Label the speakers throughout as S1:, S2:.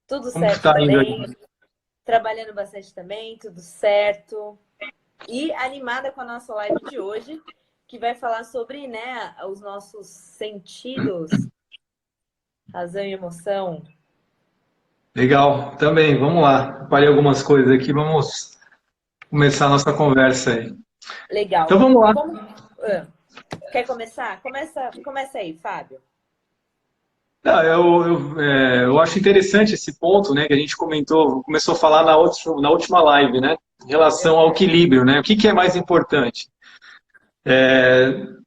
S1: Tudo
S2: Como que
S1: certo
S2: está indo
S1: também.
S2: aí?
S1: Trabalhando bastante também, tudo certo. E animada com a nossa live de hoje, que vai falar sobre, né, os nossos sentidos, razão e emoção.
S2: Legal, também, vamos lá. Parei algumas coisas aqui, vamos começar a nossa conversa aí. Então
S1: Legal.
S2: vamos lá.
S1: Ah, quer começar? Começa aí, Fábio.
S2: Ah, eu acho interessante esse ponto, né, que a gente começou a falar na última live, né, em relação ao
S1: Aham.
S2: equilíbrio, né, o que que é mais importante?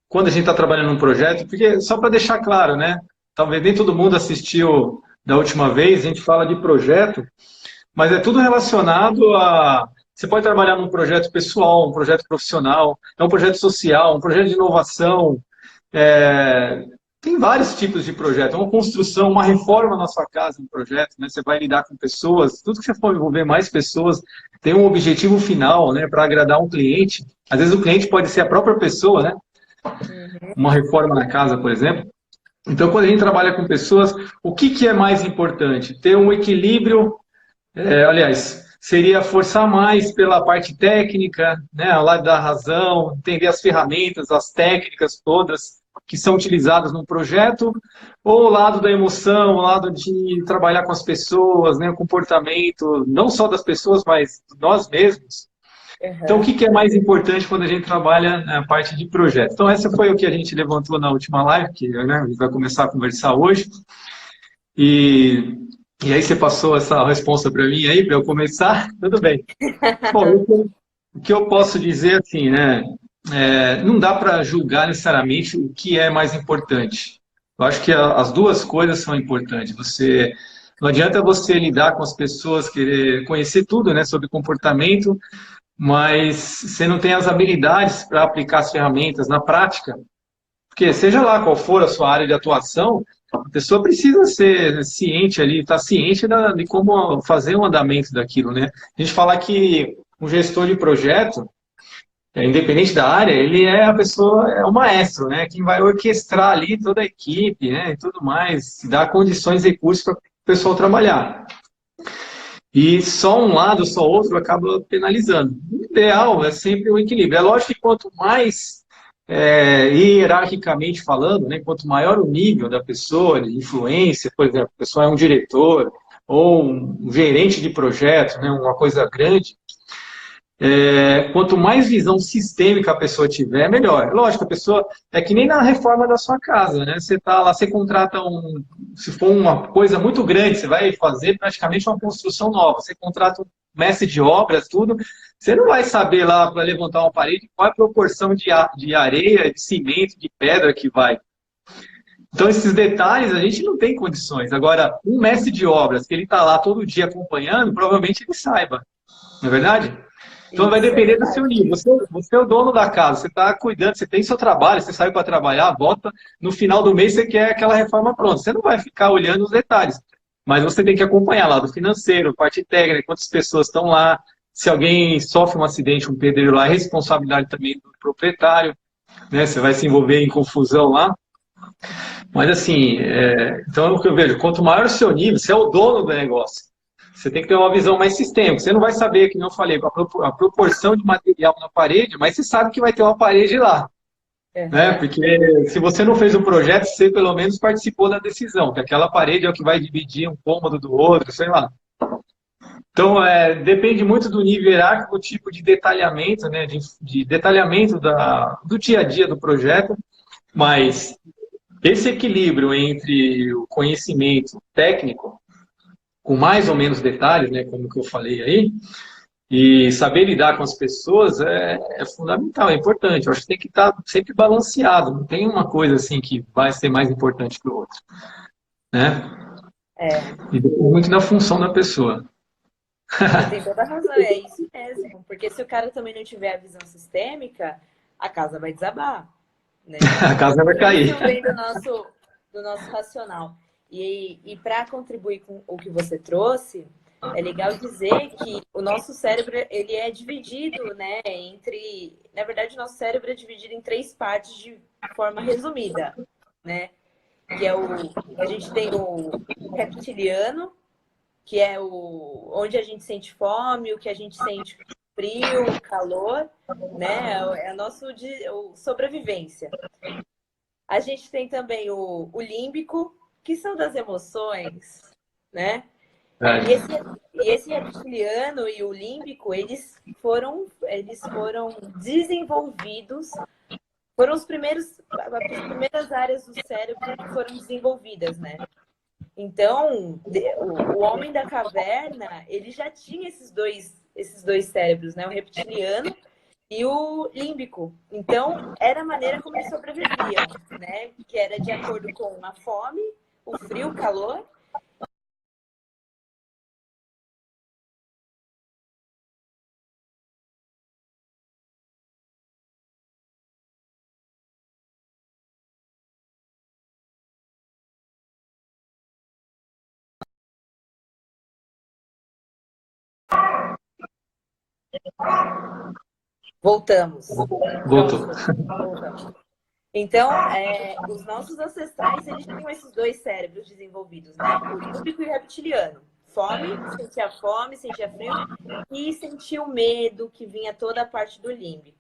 S2: Quando a gente está trabalhando num projeto, porque só para deixar claro, né, talvez nem todo mundo assistiu da última vez, a gente fala de projeto, mas é tudo relacionado a. Você pode trabalhar num projeto pessoal, um projeto profissional, é um projeto social, um projeto de inovação. é, Tem vários tipos de projeto. Uma construção, uma reforma na sua casa, um projeto, né? Você vai lidar com pessoas, tudo que você for envolver mais pessoas tem um objetivo final, né? Para agradar um cliente. Às vezes o cliente pode ser a própria pessoa, né?
S1: Uhum.
S2: Uma reforma na casa, por exemplo. Então, quando a gente trabalha com pessoas, o que que é mais importante? Ter um equilíbrio aliás, seria forçar mais pela parte técnica, né, ao lado da razão, entender as ferramentas, as técnicas todas que são utilizadas no projeto, ou o lado da emoção, o lado de trabalhar com as pessoas, né, o comportamento, não só das pessoas, mas de nós mesmos. Então, o
S1: Aham.
S2: que que é mais importante quando a gente trabalha na parte de projeto? Então, essa foi o que a gente levantou na última live, que né, a gente vai começar a conversar hoje. E e aí você passou essa resposta para mim aí, para eu começar? Tudo bem. Bom, o que eu posso dizer assim, né? Não dá para julgar necessariamente o que é mais importante. Eu acho que as duas coisas são importantes. Não adianta você lidar com as pessoas, querer conhecer tudo, né, sobre comportamento, mas você não tem as habilidades para aplicar as ferramentas na prática. Porque seja lá qual for a sua área de atuação, a pessoa precisa ser ciente ali, estar ciente de como fazer o andamento daquilo, né? A gente fala que um gestor de projeto, independente da área, ele é a pessoa, é o maestro, né? Quem vai orquestrar ali toda a equipe, né? E tudo mais, dar condições e recursos para o pessoal trabalhar. E só um lado, só outro acaba penalizando. O ideal é sempre o equilíbrio. É lógico que quanto mais hierarquicamente falando, né, quanto maior o nível da pessoa de influência, por exemplo, a pessoa é um diretor ou um gerente de projeto, né, uma coisa grande, quanto mais visão sistêmica a pessoa tiver, melhor. Lógico, a pessoa é que nem na reforma da sua casa, né? Você tá lá, você contrata se for uma coisa muito grande, você vai fazer praticamente uma construção nova. Você contrata um mestre de obras, tudo. Você não vai saber lá para levantar uma parede qual é a proporção de areia, de cimento, de pedra que vai. Então, esses detalhes a gente não tem condições. Agora, um mestre de obras, que ele está lá todo dia acompanhando, provavelmente ele saiba. Não é verdade? Então vai
S1: Isso, é
S2: depender do seu
S1: verdade.
S2: nível. Você é o dono da casa, você está cuidando, você tem seu trabalho, você saiu para trabalhar, volta, no final do mês você quer aquela reforma pronta. Você não vai ficar olhando os detalhes, mas você tem que acompanhar lá do financeiro, parte técnica, quantas pessoas estão lá, se alguém sofre um acidente, um pedreiro lá, é responsabilidade também do proprietário, né? Você vai se envolver em confusão lá. Mas assim, então é o que eu vejo, quanto maior o seu nível, você é o dono do negócio. Você tem que ter uma visão mais sistêmica. Você não vai saber, como eu falei, a proporção de material na parede, mas você sabe que vai ter uma parede lá. Né?
S1: Aham.
S2: Porque se você não fez o projeto, você pelo menos participou da decisão, que aquela parede é o que vai dividir um cômodo do outro, sei lá. Então, depende muito do nível hierárquico, o tipo de detalhamento, né? De detalhamento do dia a dia do projeto, mas esse equilíbrio entre o conhecimento técnico, com mais ou menos detalhes, né, como que eu falei aí, e saber lidar com as pessoas é fundamental, é importante. Eu acho que tem que estar sempre balanceado, não tem uma coisa assim que vai ser mais importante que o outro, né?
S1: É,
S2: E depende muito da função da pessoa.
S1: você tem toda a razão, é isso mesmo. Porque se o cara também não tiver a visão sistêmica, a casa vai desabar, né?
S2: A casa vai cair.
S1: Isso vem do nosso racional. E para contribuir com o que você trouxe, é legal dizer que o nosso cérebro ele é dividido, né, na verdade, o nosso cérebro é dividido em três partes de forma resumida, né? Que é a gente tem o reptiliano, que é onde a gente sente fome, o que a gente sente frio, calor, né? É a nossa sobrevivência. A gente tem também o límbico, que são das emoções, né? E esse reptiliano e o límbico, eles foram desenvolvidos, foram as primeiras áreas do cérebro que foram desenvolvidas, né? Então, o homem da caverna, ele já tinha esses dois cérebros, né? O reptiliano e o límbico. Então, era a maneira como eles sobreviviam, né? Que era de acordo com a fome, o frio, o calor. Voltamos.
S2: Voltou.
S1: Voltamos. Então, os nossos ancestrais, eles tinham esses dois cérebros desenvolvidos, né? O límbico e o reptiliano. Fome, sentia frio e sentia o medo que vinha toda a parte do límbico.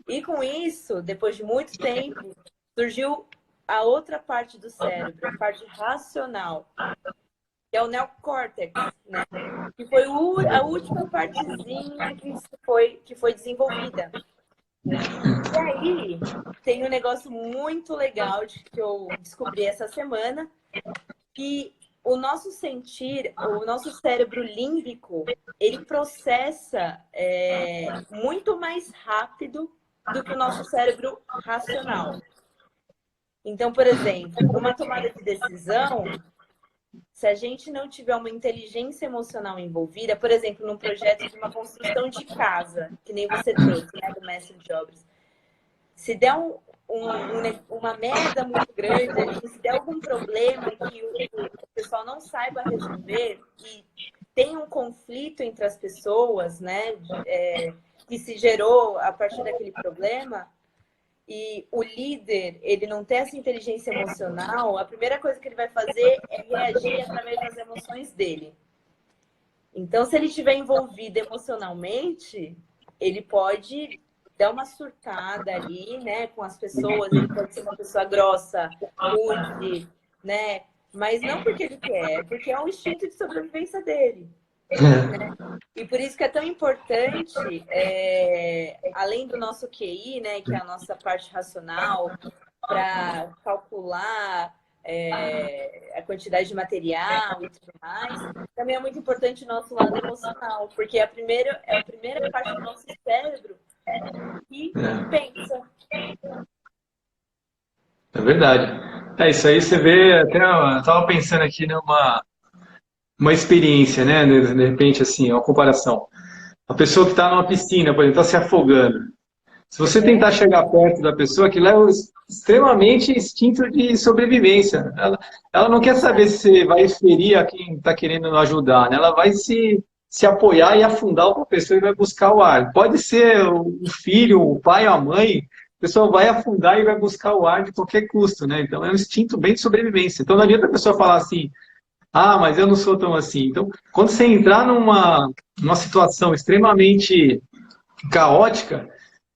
S1: E com isso, depois de muito tempo, surgiu a outra parte do cérebro, a parte racional, que é o neocórtex, né? Que foi a última partezinha que foi desenvolvida. E aí, tem um negócio muito legal que eu descobri essa semana, que o nosso cérebro límbico, ele processa muito mais rápido do que o nosso cérebro racional. Então, por exemplo, numa tomada de decisão, se a gente não tiver uma inteligência emocional envolvida, por exemplo, num projeto de uma construção de casa, que nem você trouxe, né, do mestre de obras, se der uma merda muito grande, se der algum problema que o pessoal não saiba resolver e tem um conflito entre as pessoas, né, que se gerou a partir daquele problema, e o líder, ele não tem essa inteligência emocional, a primeira coisa que ele vai fazer é reagir através das emoções dele. Então, se ele estiver envolvido emocionalmente, ele pode dar uma surtada ali, né, com as pessoas, ele pode ser uma pessoa grossa, rude, né, mas não porque ele quer, é porque é o instinto de sobrevivência dele. Né? E por isso que é tão importante, além do nosso QI, né, que é a nossa parte racional, para calcular a quantidade de material e tudo mais, também é muito importante o nosso lado emocional, porque é a primeira parte do nosso cérebro que pensa.
S2: É verdade. Isso aí você vê, até eu estava pensando aqui numa uma experiência, né? De repente, assim, uma comparação. A pessoa que está numa piscina, por exemplo, está se afogando. Se você tentar chegar perto da pessoa, aquilo é extremamente instinto de sobrevivência. Ela não quer saber se você vai ferir a quem está querendo ajudar, né? Ela vai se apoiar e afundar outra pessoa e vai buscar o ar. Pode ser o filho, o pai, a mãe, a pessoa vai afundar e vai buscar o ar de qualquer custo, né? Então é um instinto bem de sobrevivência. Então não adianta a pessoa falar assim, ah, mas eu não sou tão assim. Então, quando você entrar numa situação extremamente caótica,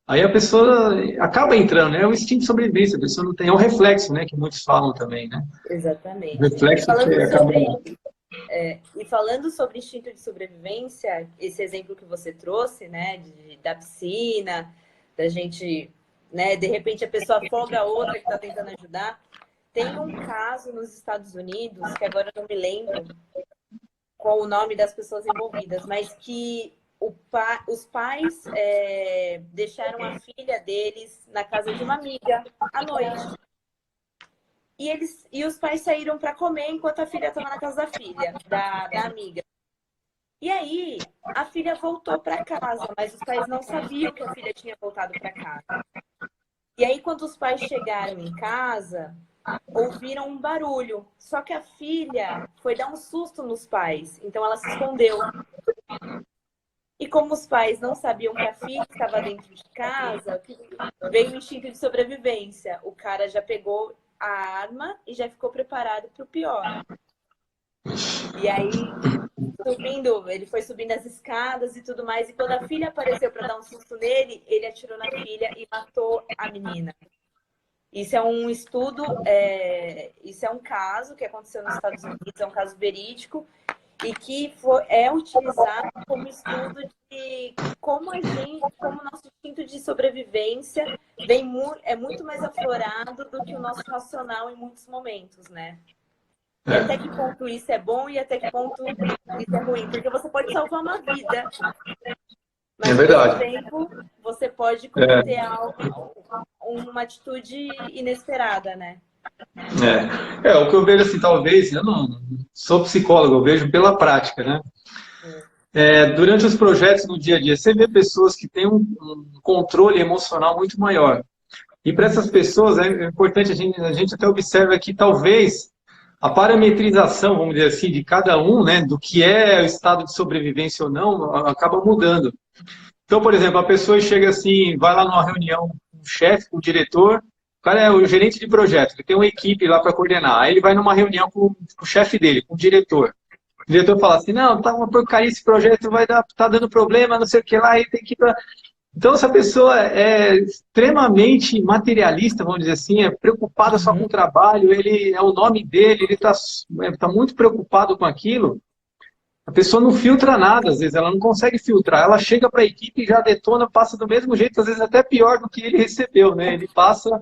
S2: aí a pessoa acaba entrando, né? É um instinto de sobrevivência, a pessoa não tem, é um reflexo, né? Que muitos falam também, né?
S1: Exatamente.
S2: Reflexo que acaba.
S1: E falando sobre instinto de sobrevivência, esse exemplo que você trouxe, né, da piscina, da gente, né, de repente a pessoa afoga a outra que está tentando ajudar. Tem um caso nos Estados Unidos, que agora eu não me lembro qual o nome das pessoas envolvidas, mas que os pais deixaram a filha deles na casa de uma amiga à noite. E os pais saíram para comer enquanto a filha estava na casa da amiga. E aí, a filha voltou para casa, mas os pais não sabiam que a filha tinha voltado para casa. E aí, quando os pais chegaram em casa, ouviram um barulho. Só que a filha foi dar um susto nos pais, então ela se escondeu. E como os pais não sabiam que a filha estava dentro de casa, veio o instinto de sobrevivência. O cara já pegou a arma e já ficou preparado para o pior. E aí, ele foi subindo as escadas e tudo mais, e quando a filha apareceu para dar um susto nele, ele atirou na filha e matou a menina. Isso é um estudo, isso é um caso que aconteceu nos Estados Unidos, é um caso verídico, e que é utilizado como estudo de como como o nosso instinto de sobrevivência é muito mais aflorado do que o nosso racional em muitos momentos, né? E até que ponto isso é bom e até que ponto isso é ruim. Porque você pode salvar uma vida, mas ao mesmo tempo você pode cometer uma atitude inesperada, né?
S2: O que eu vejo assim, talvez, eu não sou psicólogo, eu vejo pela prática, né? Durante os projetos no dia a dia, você vê pessoas que têm um controle emocional muito maior. E para essas pessoas é importante, a gente até observa que talvez a parametrização, vamos dizer assim, de cada um, né, do que é o estado de sobrevivência ou não, acaba mudando. Então, por exemplo, a pessoa chega assim, vai lá numa reunião com o chefe, com o diretor, o cara é o gerente de projeto, ele tem uma equipe lá para coordenar. Aí ele vai numa reunião com o chefe dele, com o diretor. O diretor fala assim, não, tá uma porcaria esse projeto, tá dando problema, não sei o que lá, aí tem que ir pra... Então, essa pessoa é extremamente materialista, vamos dizer assim, é preocupada só com o trabalho, ele é o nome dele, ele tá muito preocupado com aquilo. A pessoa não filtra nada, às vezes, ela não consegue filtrar. Ela chega para a equipe e já detona, passa do mesmo jeito, às vezes até pior do que ele recebeu, né? Ele passa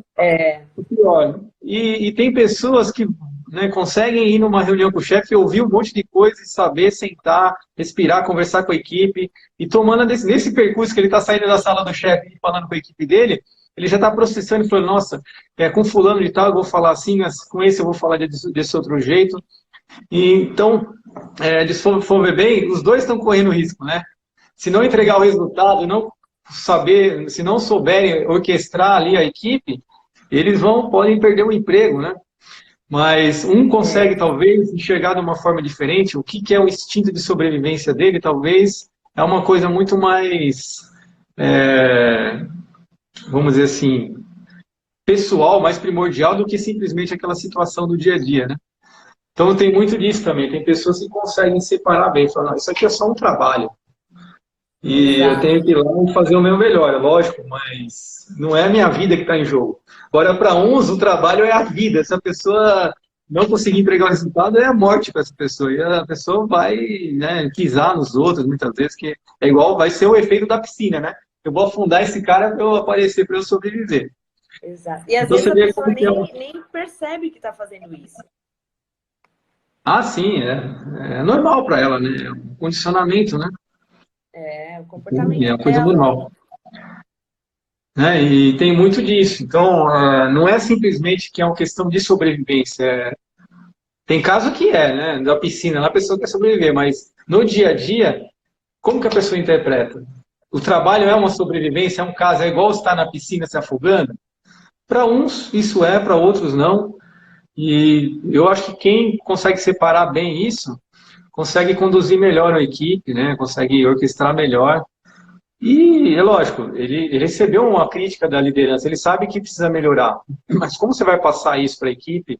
S2: o pior. E tem pessoas que, né, conseguem ir numa reunião com o chefe, ouvir um monte de coisa e saber sentar, respirar, conversar com a equipe. E tomando nesse percurso que ele está saindo da sala do chefe e falando com a equipe dele, ele já está processando e falando, nossa, com fulano de tal eu vou falar assim, com esse eu vou falar desse outro jeito. E, então, se for ver bem, os dois estão correndo risco, né? Se não entregar o resultado, se não souberem orquestrar ali a equipe, eles podem perder o emprego, né? Mas um consegue, talvez, enxergar de uma forma diferente. O que é o instinto de sobrevivência dele, talvez, é uma coisa muito mais, vamos dizer assim, pessoal, mais primordial do que simplesmente aquela situação do dia a dia, né? Então tem muito disso também. Tem pessoas que conseguem separar bem, falar, isso aqui é só um trabalho. E eu tenho que ir lá e fazer o meu melhor, é lógico, mas não é a minha vida que está em jogo. Agora, para uns, o trabalho é a vida. Se a pessoa não conseguir entregar o resultado, é a morte para essa pessoa. E a pessoa vai, né, pisar nos outros, muitas vezes, que é igual, vai ser o efeito da piscina, né? Eu vou afundar esse cara para eu aparecer, para eu sobreviver.
S1: Exato. E às vezes a pessoa nem percebe que está fazendo isso.
S2: Ah, sim, é normal para ela, né? É um condicionamento, né?
S1: O comportamento
S2: É uma coisa
S1: dela.
S2: normal. Né? E tem muito disso. Então, não é simplesmente que é uma questão de sobrevivência. Tem caso que né? Da piscina, lá a pessoa quer sobreviver, mas no dia a dia, como que a pessoa interpreta? O trabalho é uma sobrevivência, é um caso, é igual estar na piscina se afogando? Para uns, isso para outros não. E eu acho que quem consegue separar bem isso, consegue conduzir melhor a equipe, né? Consegue orquestrar melhor. E é lógico, ele recebeu uma crítica da liderança, ele sabe que precisa melhorar. Mas como você vai passar isso para a equipe?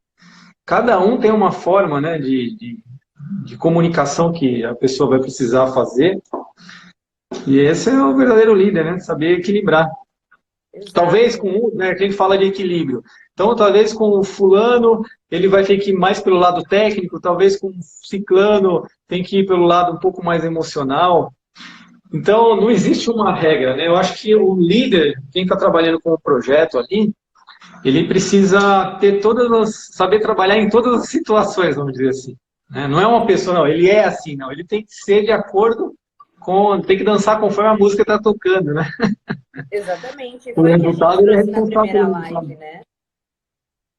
S2: Cada um tem uma forma, né, de comunicação que a pessoa vai precisar fazer. E esse é o verdadeiro líder, né? Saber equilibrar.
S1: Exato.
S2: Talvez né, a gente fala de equilíbrio. Então, talvez com o fulano, ele vai ter que ir mais pelo lado técnico, talvez com o ciclano, tem que ir pelo lado um pouco mais emocional. Então, não existe uma regra, né? Eu acho que o líder, quem está trabalhando com o projeto ali, ele precisa saber trabalhar em todas as situações, vamos dizer assim. Né? Não é uma pessoa, não, ele é assim, não. Ele tem que ser de acordo tem que dançar conforme a música está tocando, né?
S1: Exatamente.
S2: O
S1: Foi o que a gente
S2: resultado é
S1: trouxe na primeira
S2: responsável.
S1: live, né?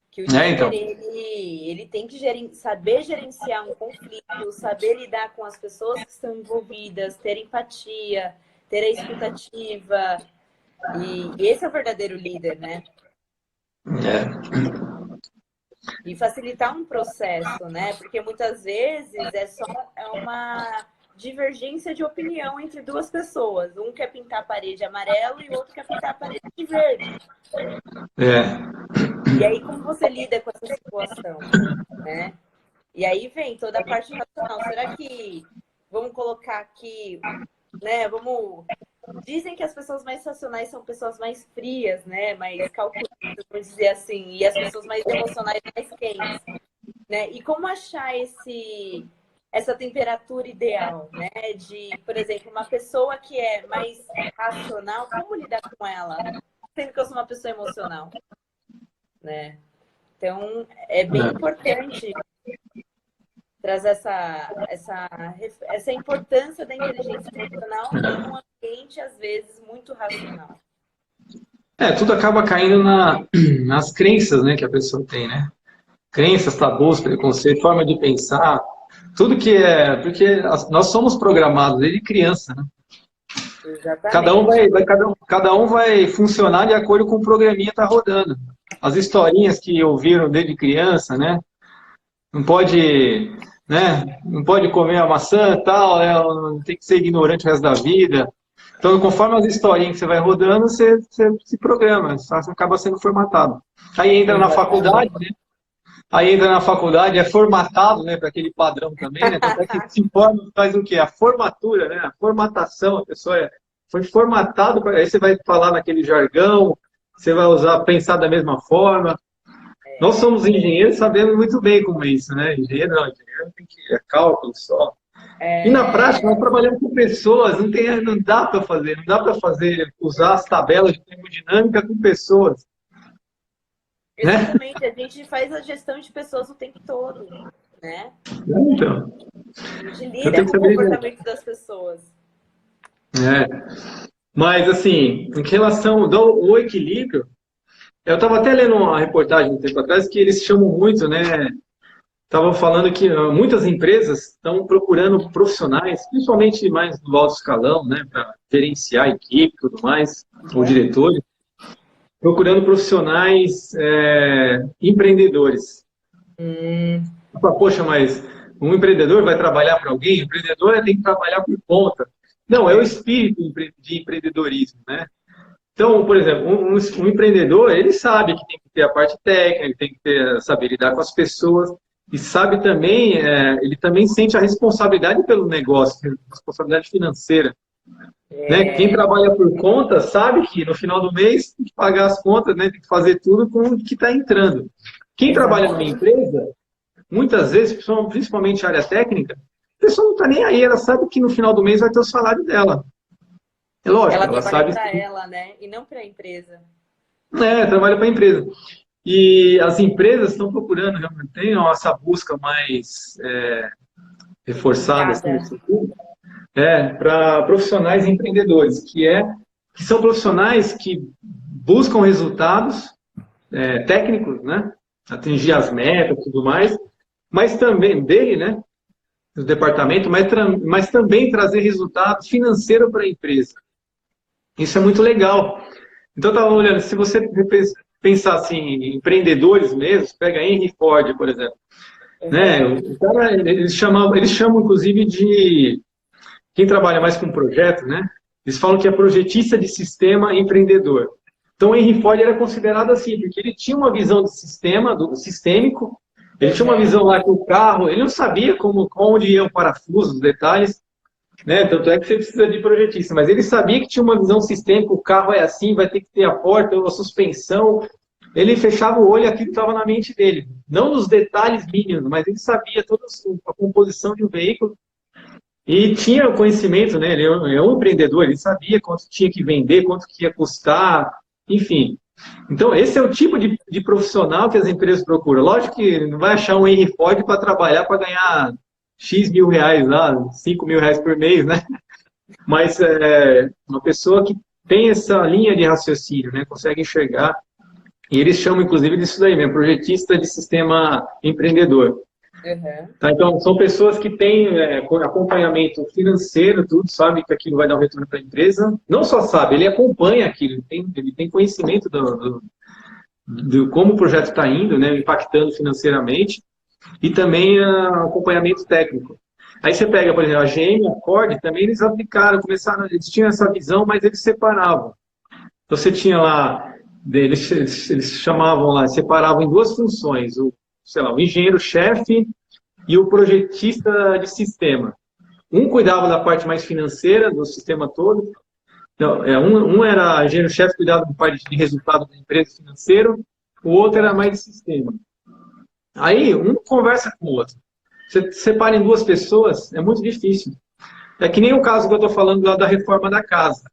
S1: Que o líder,
S2: Então.
S1: ele tem que saber gerenciar um conflito, saber lidar com as pessoas que estão envolvidas, ter empatia, ter a escutativa. E esse é o verdadeiro líder, né? E facilitar um processo, né? Porque muitas vezes é uma divergência de opinião entre duas pessoas. Um quer pintar a parede amarelo e o outro quer pintar a parede de verde. E aí, como você lida com essa situação, né? E aí vem toda a parte racional. Será que, vamos colocar aqui, né, dizem que as pessoas mais racionais são pessoas mais frias, né, mais calculadas, vamos dizer assim, e as pessoas mais emocionais mais quentes, né? E como achar essa temperatura ideal, né? De, por exemplo, uma pessoa que é mais racional, como lidar com ela? Sendo que eu sou uma pessoa emocional, né? Então, é bem importante trazer essa importância da inteligência emocional em um ambiente, às vezes, muito racional.
S2: Tudo acaba caindo nas crenças, né, que a pessoa tem, né? Crenças, tabus, preconceito, forma de pensar, tudo que é... Porque nós somos programados desde criança, né?
S1: Exatamente.
S2: Cada um vai funcionar de acordo com o programinha que tá rodando. As historinhas que ouviram desde criança, né? Não pode, né? Não pode comer a maçã, tal, né? Tem que ser ignorante o resto da vida. Então, conforme as historinhas que você vai rodando, você se programa, você acaba sendo formatado. Aí entra na faculdade,
S1: Exatamente.
S2: né? Aí entra na faculdade, é formatado, né, para aquele padrão também, né? Tanto é que se forma, faz o quê? A formatura, né? A formatação, a pessoa foi formatado, aí você vai falar naquele jargão, você vai usar, pensar da mesma forma. Nós somos engenheiros, sabemos muito bem como é isso, né? Engenheiro tem que é cálculo só. E na prática, nós trabalhamos com pessoas, não dá para fazer, usar as tabelas de termodinâmica com pessoas. Né?
S1: Exatamente, a gente faz a gestão de pessoas o tempo todo, né?
S2: Então,
S1: A gente
S2: eu
S1: lida
S2: tenho
S1: com
S2: que
S1: o
S2: saber.
S1: comportamento das pessoas.
S2: Mas, assim, em relação ao equilíbrio, eu estava até lendo uma reportagem um tempo atrás que eles chamam muito, né? Estavam falando que muitas empresas estão procurando profissionais, principalmente mais do alto escalão, né? Para gerenciar a equipe e tudo mais, ou diretores, procurando profissionais empreendedores. Poxa, mas um empreendedor vai trabalhar para alguém? O empreendedor tem que trabalhar por conta. Não, é o espírito de empreendedorismo, né? Então, por exemplo, um empreendedor, ele sabe que tem que ter a parte técnica, ele tem que saber lidar com as pessoas, e sabe também, ele também sente a responsabilidade pelo negócio, a responsabilidade financeira. Né? Quem trabalha por conta sabe que no final do mês tem que pagar as contas, né? Tem que fazer tudo com o que está entrando. Quem trabalha numa
S1: Exatamente.
S2: empresa, muitas vezes, principalmente a área técnica, a pessoa não está nem aí, ela sabe que no final do mês vai ter o salário dela. É lógico,
S1: Ela
S2: ela
S1: trabalha
S2: sabe.
S1: para ela, né? E não para a empresa.
S2: Trabalha para a empresa. E as empresas estão procurando, realmente, tem essa busca mais reforçada assim,
S1: Qualificada.
S2: para profissionais empreendedores, que são profissionais que buscam resultados técnicos, né? Atingir as metas e tudo mais, mas também dele, né? Do departamento, mas também trazer resultado financeiro para a empresa. Isso é muito legal. Então, eu estava olhando, se você pensar assim, em empreendedores mesmo, pega Henry Ford, por exemplo. Né? O cara, eles chamam, inclusive, de... Quem trabalha mais com projeto, né? Eles falam que é projetista de sistema empreendedor. Então, Henry Ford era considerado assim, porque ele tinha uma visão de sistema, do sistêmico, ele tinha uma visão lá com o carro, ele não sabia onde iam parafusos, os detalhes, né? Tanto é que você precisa de projetista, mas ele sabia que tinha uma visão sistêmica, o carro é assim, vai ter que ter a porta, a suspensão. Ele fechava o olho e aquilo estava na mente dele. Não nos detalhes mínimos, mas ele sabia toda a composição de um veículo e tinha o conhecimento, né? Ele é um empreendedor, ele sabia quanto tinha que vender, quanto que ia custar, enfim. Então, esse é o tipo de profissional que as empresas procuram. Lógico que não vai achar um Henry Ford para trabalhar para ganhar X mil reais lá, 5 mil reais por mês, né? Mas uma pessoa que tem essa linha de raciocínio, né? Consegue enxergar. E eles chamam, inclusive, disso daí mesmo, projetista de sistema empreendedor. Tá, então, são pessoas que têm acompanhamento financeiro, tudo, sabe que aquilo vai dar um retorno para a empresa. Não só sabe, ele acompanha aquilo, ele tem conhecimento do como o projeto está indo, né, impactando financeiramente, e também acompanhamento técnico. Aí você pega, por exemplo, a GM, a Ford, também eles aplicaram, eles tinham essa visão, mas eles separavam. Então, você tinha lá, eles chamavam lá, separavam em duas funções, sei lá, o engenheiro-chefe e o projetista de sistema. Um cuidava da parte mais financeira do sistema todo. Não, um era engenheiro-chefe, cuidava da parte de resultado da empresa financeiro, o outro era mais de sistema. Aí, um conversa com o outro. Você separa em duas pessoas, é muito difícil. É que nem o caso que eu estou falando lá da reforma da casa.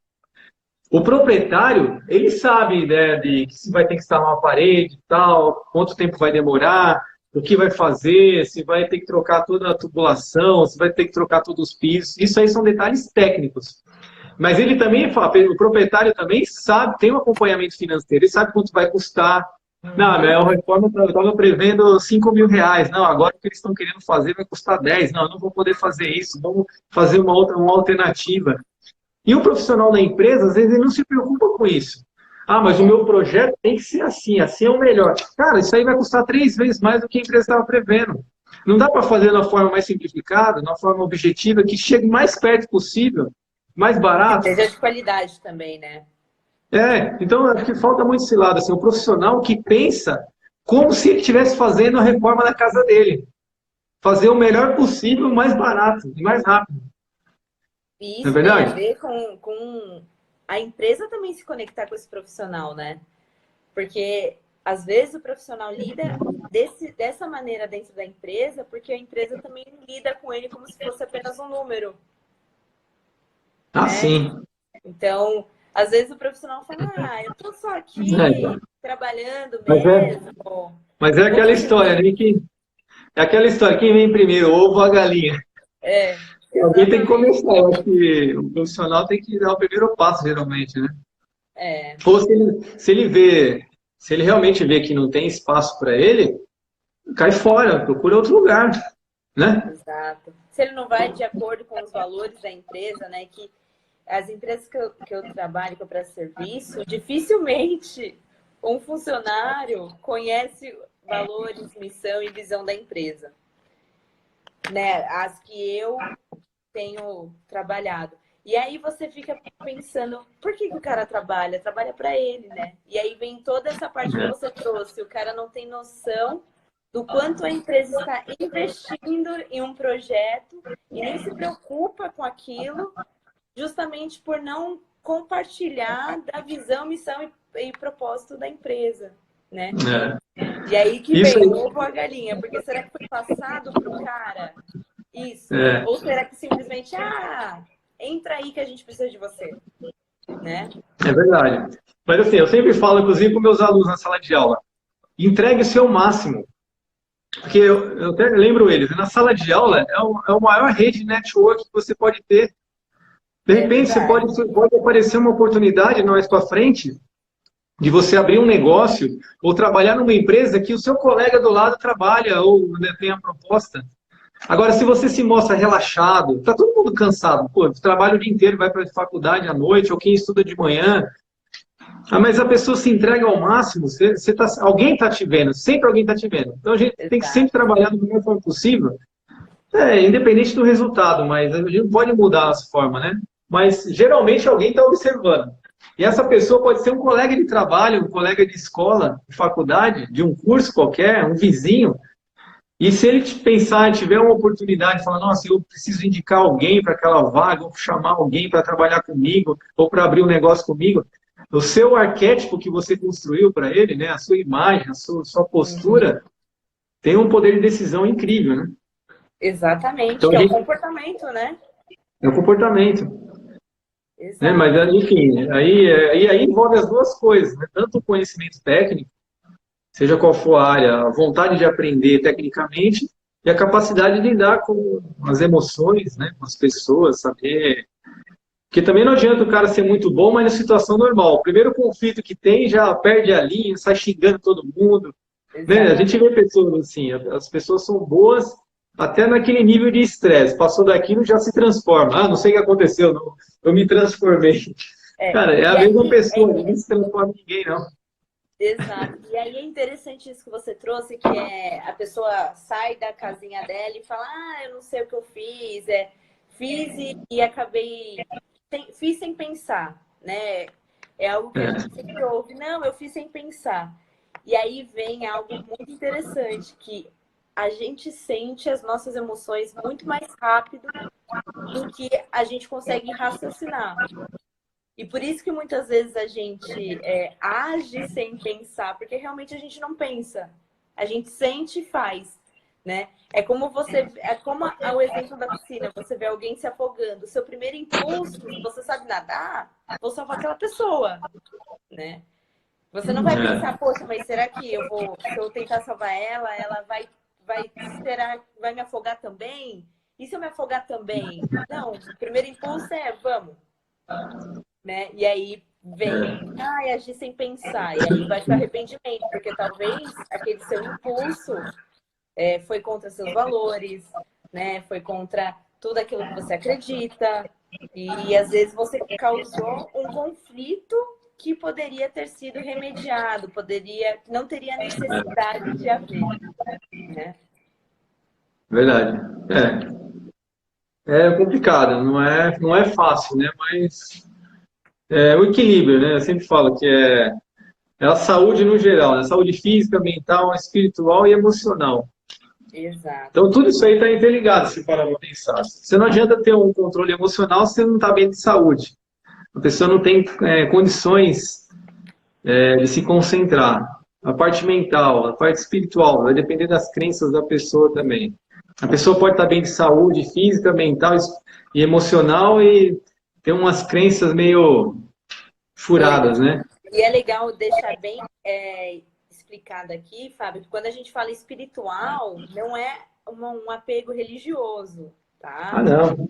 S2: O proprietário, ele sabe, né, de que se vai ter que instalar uma parede e tal, quanto tempo vai demorar, o que vai fazer, se vai ter que trocar toda a tubulação, se vai ter que trocar todos os pisos. Isso aí são detalhes técnicos. Mas ele também, o proprietário também sabe, tem um acompanhamento financeiro, ele sabe quanto vai custar. Não, a minha reforma eu estava prevendo 5 mil reais. Não, agora o que eles estão querendo fazer vai custar 10. Não, eu não vou poder fazer isso, vamos fazer uma alternativa. E o profissional da empresa, às vezes, ele não se preocupa com isso. Ah, mas o meu projeto tem que ser assim é o melhor. Cara, isso aí vai custar 3 vezes mais do que a empresa estava prevendo. Não dá para fazer de uma forma mais simplificada, de uma forma objetiva, que chegue mais perto possível, mais barato.
S1: Seja de qualidade também, né?
S2: Então acho que falta muito esse lado, assim, o profissional que pensa como se ele estivesse fazendo a reforma da casa dele. Fazer o melhor possível, mais barato e mais rápido.
S1: E
S2: Não é
S1: isso tem a
S2: verdade?
S1: ver com a empresa também se conectar com esse profissional, né? Porque às vezes o profissional lida dessa maneira dentro da empresa, porque a empresa também lida com ele como se fosse apenas um número,
S2: Ah,
S1: né?
S2: sim.
S1: Então, às vezes o profissional fala, eu tô só aqui
S2: É,
S1: trabalhando
S2: mas é,
S1: mesmo.
S2: mas é aquela história, né, é aquela história, quem vem primeiro, o ovo ou a galinha? Alguém tem que
S1: Exatamente.
S2: começar, eu acho que o profissional tem que dar o primeiro passo, geralmente, né?
S1: É,
S2: Ou se ele realmente vê que não tem espaço para ele, cai fora, procura outro lugar, né?
S1: exato. Se ele não vai de acordo com os valores da empresa, né? Que as empresas que eu trabalho, que eu presto serviço, dificilmente um funcionário conhece valores, missão e visão da empresa, né? As que eu tenho trabalhado. E aí você fica pensando, por que o cara trabalha? Trabalha para ele, né? E aí vem toda essa parte que você trouxe. O cara não tem noção do quanto a empresa está investindo em um projeto e nem se preocupa com aquilo, justamente por não compartilhar da visão, missão e propósito da empresa, né?
S2: É.
S1: E aí que
S2: Isso
S1: vem
S2: aí.
S1: o ovo ou a galinha, porque será que foi passado para o cara isso?
S2: É.
S1: Ou será que simplesmente, entra aí que a gente precisa de você, né?
S2: É verdade. Mas assim, eu sempre falo, inclusive, com meus alunos na sala de aula, entregue o seu máximo. Porque eu até lembro eles, na sala de aula é o maior rede de network que você pode ter. De
S1: É
S2: repente,
S1: verdade.
S2: pode aparecer uma oportunidade mais para frente de você abrir um negócio ou trabalhar numa empresa que o seu colega do lado trabalha ou, né, tem a proposta. Agora, se você se mostra relaxado, tá todo mundo cansado, pô, trabalha o dia inteiro, vai para a faculdade à noite, ou quem estuda de manhã. Mas a pessoa se entrega ao máximo, alguém está te vendo, sempre alguém está te vendo. Então a gente tem que sempre
S1: Exato.
S2: trabalhar da melhor forma possível, independente do resultado, mas a gente não pode mudar as formas, né? Mas geralmente alguém está observando. E essa pessoa pode ser um colega de trabalho, um colega de escola, de faculdade, de um curso qualquer, um vizinho. E se ele pensar, tiver uma oportunidade, falar, nossa, eu preciso indicar alguém para aquela vaga, ou chamar alguém para trabalhar comigo, ou para abrir um negócio comigo, o seu arquétipo que você construiu para ele, né, a sua imagem, a sua
S1: Uhum.
S2: postura, tem um poder de decisão incrível, né?
S1: Exatamente,
S2: Então
S1: que
S2: a
S1: é o
S2: gente
S1: comportamento, né?
S2: é o comportamento, né? Mas
S1: Exato.
S2: enfim, aí envolve as duas coisas, né? Tanto o conhecimento técnico, seja qual for a área, a vontade de aprender tecnicamente e a capacidade de lidar com as emoções, né, com as pessoas, saber. Porque também não adianta o cara ser muito bom, mas na situação normal. O primeiro conflito que tem, já perde a linha, sai xingando todo mundo. Né? A gente
S1: Exatamente.
S2: vê pessoas assim, as pessoas são boas até naquele nível de estresse. Passou daquilo, já se transforma. Ah, não sei o que aconteceu, não. Eu me transformei. Cara, é
S1: E
S2: a mesma
S1: aí
S2: pessoa, ninguém se transforma em ninguém, não.
S1: exato. E aí é interessante isso que você trouxe, que é a pessoa sai da casinha dela e fala, eu não sei o que eu fiz, fiz e acabei, fiz sem pensar, né? É algo que a
S2: É,
S1: gente sempre ouve, não, eu fiz sem pensar. E aí vem algo muito interessante, que a gente sente as nossas emoções muito mais rápido do que a gente consegue raciocinar. E por isso que muitas vezes a gente age sem pensar, porque realmente a gente não pensa. A gente sente e faz, né? É como o exemplo da piscina, você vê alguém se afogando. O seu primeiro impulso, se você sabe nadar, vou salvar aquela pessoa, né? Você não vai pensar, poxa, mas será que se eu tentar salvar ela, vai me afogar também? E se eu me afogar também? Não, o primeiro impulso é vamos, né? E aí vem, agir sem pensar, e aí vai para arrependimento, porque talvez aquele seu impulso foi contra seus valores, né? Foi contra tudo aquilo que você acredita, e às vezes você causou um conflito que poderia ter sido remediado, não teria necessidade de haver, né?
S2: Verdade. É complicado, não é fácil, né? Mas é o equilíbrio, né? Eu sempre falo que é a saúde no geral, né? Saúde física, mental, espiritual e emocional.
S1: Exato.
S2: Então, tudo isso aí está interligado, se parar para pensar. Você não adianta ter um controle emocional se você não está bem de saúde. A pessoa não tem condições de se concentrar. A parte mental, a parte espiritual, vai depender das crenças da pessoa também. A pessoa pode estar bem de saúde física, mental e emocional e ter umas crenças meio furadas, né?
S1: E é legal deixar bem explicado aqui, Fábio, que quando a gente fala espiritual, não é um apego religioso, tá?
S2: Ah, não.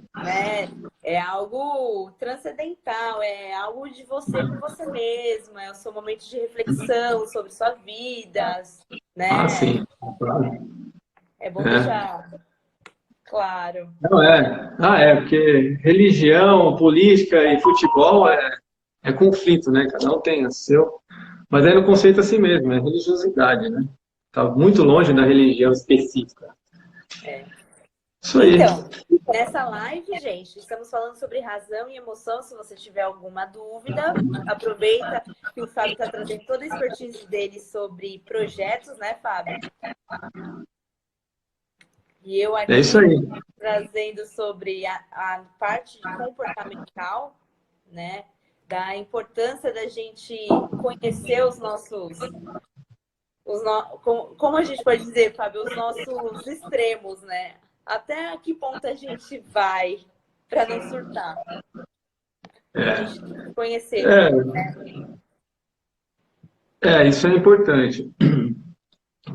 S1: É algo transcendental, é algo de você com você mesmo, é o seu momento de reflexão sobre sua vida, né?
S2: Ah, sim. Claro.
S1: É bom deixar claro.
S2: Não porque religião, política e futebol é conflito, né? Cada um tem o seu. Mas é no conceito assim mesmo, é religiosidade, né? Tá muito longe da religião específica. Isso aí.
S1: Então, nessa live, gente, estamos falando sobre razão e emoção. Se você tiver alguma dúvida, aproveita que o Fábio está trazendo toda a expertise dele sobre projetos, né, Fábio? E eu aqui trazendo sobre a parte comportamental, né? Da importância da gente conhecer os nossos... Como a gente pode dizer, Fábio, os nossos extremos, né? Até que ponto a gente vai para não surtar? A gente tem que conhecer.
S2: Isso é importante.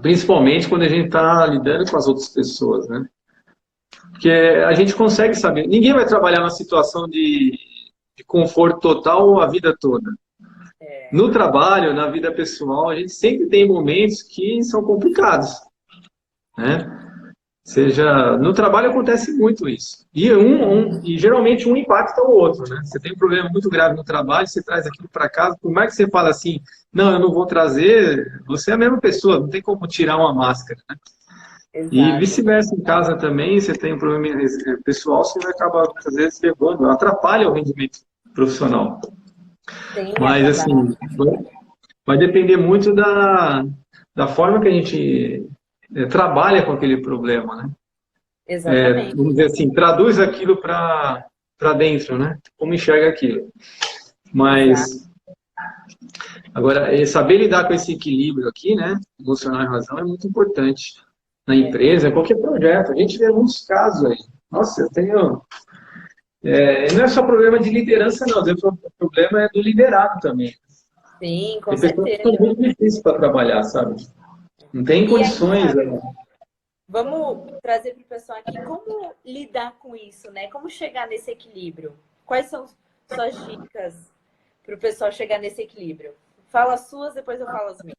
S2: Principalmente quando a gente está lidando com as outras pessoas, né? Porque a gente consegue saber. Ninguém vai trabalhar numa situação de conforto total a vida toda. No trabalho, na vida pessoal, a gente sempre tem momentos que são complicados, né? Seja, no trabalho acontece muito isso. E geralmente um impacta o outro, né? Você tem um problema muito grave no trabalho, você traz aquilo para casa, por mais que você fale assim, não, eu não vou trazer, você é a mesma pessoa, não tem como tirar uma máscara, né?
S1: Exato.
S2: E vice-versa, em casa também, você tem um problema pessoal, você vai acabar, às vezes, levando, atrapalha o rendimento profissional.
S1: Sim,
S2: mas, assim, vai depender muito da forma que a gente trabalha com aquele problema, né?
S1: Exatamente.
S2: Vamos dizer assim, traduz aquilo para dentro, né? Como enxerga aquilo. Mas, agora, saber lidar com esse equilíbrio aqui, né? Emocional e razão é muito importante. Na empresa, qualquer projeto. A gente vê muitos casos aí. Nossa, eu tenho... não é só problema de liderança, não. O problema é do liderado também.
S1: Sim, com
S2: certeza. Tem pessoas que são muito difíceis para trabalhar, sabe? Não tem condições.
S1: Aí, vamos trazer para o pessoal aqui como lidar com isso, né? Como chegar nesse equilíbrio? Quais são suas dicas para o pessoal chegar nesse equilíbrio? Fala as suas, depois eu falo as minhas.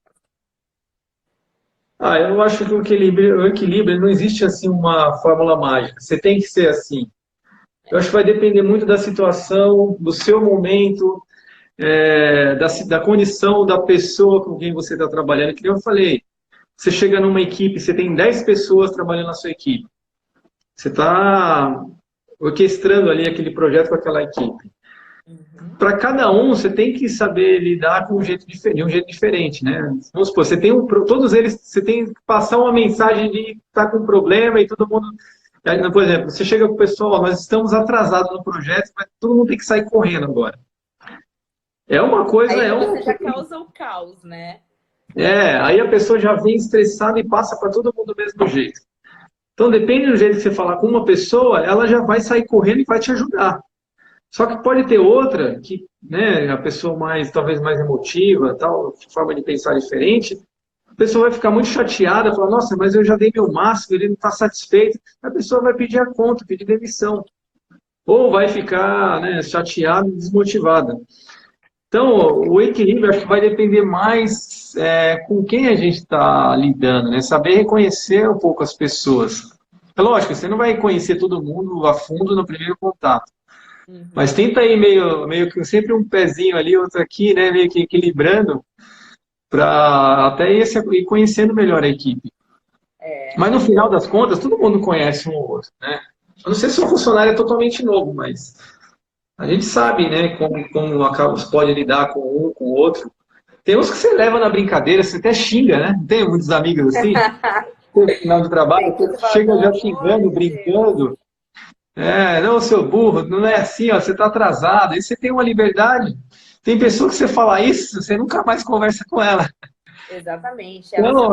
S2: Eu acho que o equilíbrio não existe assim uma fórmula mágica. Você tem que ser assim. Eu acho que vai depender muito da situação, do seu momento, da condição da pessoa com quem você está trabalhando. Que eu falei, você chega numa equipe, você tem 10 pessoas trabalhando na sua equipe. Você está orquestrando ali aquele projeto com aquela equipe. Para cada um, você tem que saber lidar com de um jeito diferente, né? Vamos supor, você tem todos eles, você tem que passar uma mensagem de estar com um problema e todo mundo... Por exemplo, você chega com o pessoal, ó, nós estamos atrasados no projeto, mas todo mundo tem que sair correndo agora. É uma coisa...
S1: Aí você já causa o caos, né?
S2: Aí a pessoa já vem estressada e passa para todo mundo do mesmo jeito. Então, depende do jeito que você falar com uma pessoa, ela já vai sair correndo e vai te ajudar. Só que pode ter outra, que, né, a pessoa talvez mais emotiva, tal, forma de pensar diferente, a pessoa vai ficar muito chateada, falar, nossa, mas eu já dei meu máximo, ele não está satisfeito. A pessoa vai pedir a conta, pedir demissão. Ou vai ficar, né, chateada e desmotivada. Então, o equilíbrio acho que vai depender mais com quem a gente está lidando, né? Saber reconhecer um pouco as pessoas. É lógico, você não vai conhecer todo mundo a fundo no primeiro contato. Mas tenta ir meio que sempre um pezinho ali, outro aqui, né? Meio que equilibrando, para até ir conhecendo melhor a equipe. Mas no final das contas, todo mundo conhece um ou outro, né? Eu não sei se o funcionário é totalmente novo, mas a gente sabe, né, como pode lidar com um, com o outro. Tem uns que você leva na brincadeira, você até xinga, né? Não tem muitos amigos assim? No final do trabalho, você chega já xingando, brincando. Não, seu burro, não é assim, ó, você está atrasado. Aí você tem uma liberdade. Tem pessoa que você fala isso, você nunca mais conversa com ela.
S1: Exatamente.
S2: Então,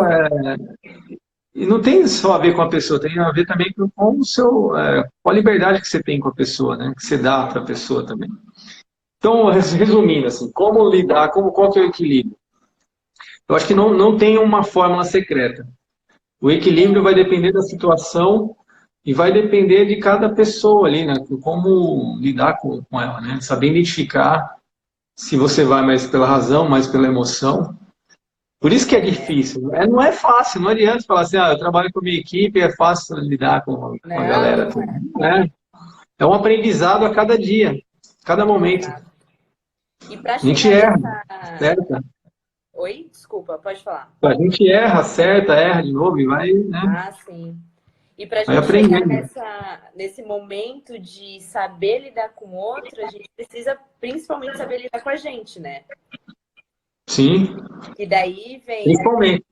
S2: e não tem só a ver com a pessoa, tem a ver também com com a liberdade que você tem com a pessoa, né? Que você dá para a pessoa também. Então, resumindo, assim, como lidar, qual que é o equilíbrio? Eu acho que não tem uma fórmula secreta. O equilíbrio vai depender da situação e vai depender de cada pessoa ali, né? Como lidar com ela, né? Saber identificar se você vai mais pela razão, mais pela emoção. Por isso que é difícil. Não é fácil, não adianta falar assim, eu trabalho com a minha equipe, é fácil lidar com a galera. É um aprendizado a cada dia, cada momento.
S1: E para
S2: a gente erra, certo?
S1: Oi? Desculpa, pode falar.
S2: A gente erra, acerta, erra de novo e vai, né?
S1: Sim. E para a
S2: vai
S1: gente chegar
S2: aprendendo.
S1: nesse momento de saber lidar com o outro, a gente precisa principalmente saber lidar com a gente, né?
S2: Sim.
S1: E daí vem
S2: principalmente.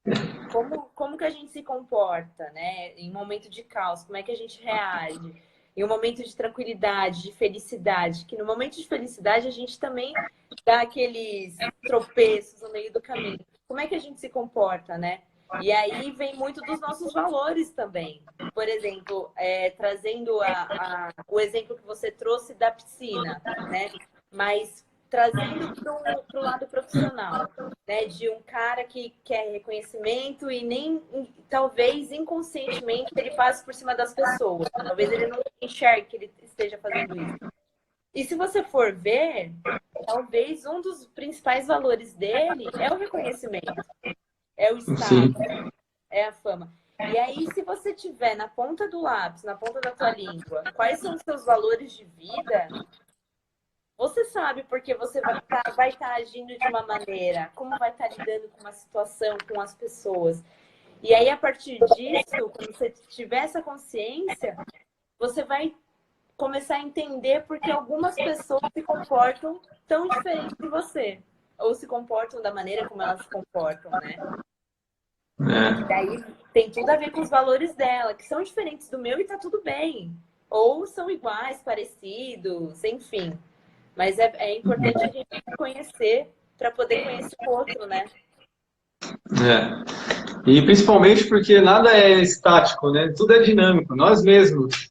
S1: Como que a gente se comporta, né? Em momento de caos, como é que a gente reage? Em um momento de tranquilidade, de felicidade, que no momento de felicidade a gente também dá aqueles tropeços no meio do caminho. Como é que a gente se comporta, né? E aí vem muito dos nossos valores também. Por exemplo, trazendo o exemplo que você trouxe da piscina, né? Mas trazendo para o lado profissional, né? De um cara que quer reconhecimento e nem, talvez, inconscientemente, ele passe por cima das pessoas. Talvez ele não enxergue que ele esteja fazendo isso. E se você for ver, talvez um dos principais valores dele é o reconhecimento, é o status, é a fama. E aí, se você tiver na ponta do lápis, na ponta da tua língua, quais são os seus valores de vida, você sabe porque você vai estar agindo de uma maneira, como vai estar lidando com uma situação, com as pessoas. E aí, a partir disso, quando você tiver essa consciência, você vai começar a entender porque algumas pessoas se comportam tão diferente de você. Ou se comportam da maneira como elas se comportam, né? E daí tem tudo a ver com os valores dela, que são diferentes do meu e tá tudo bem. Ou são iguais, parecidos, enfim. Mas é importante a gente conhecer para poder conhecer o outro, né?
S2: E principalmente porque nada é estático, né? Tudo é dinâmico. Nós mesmos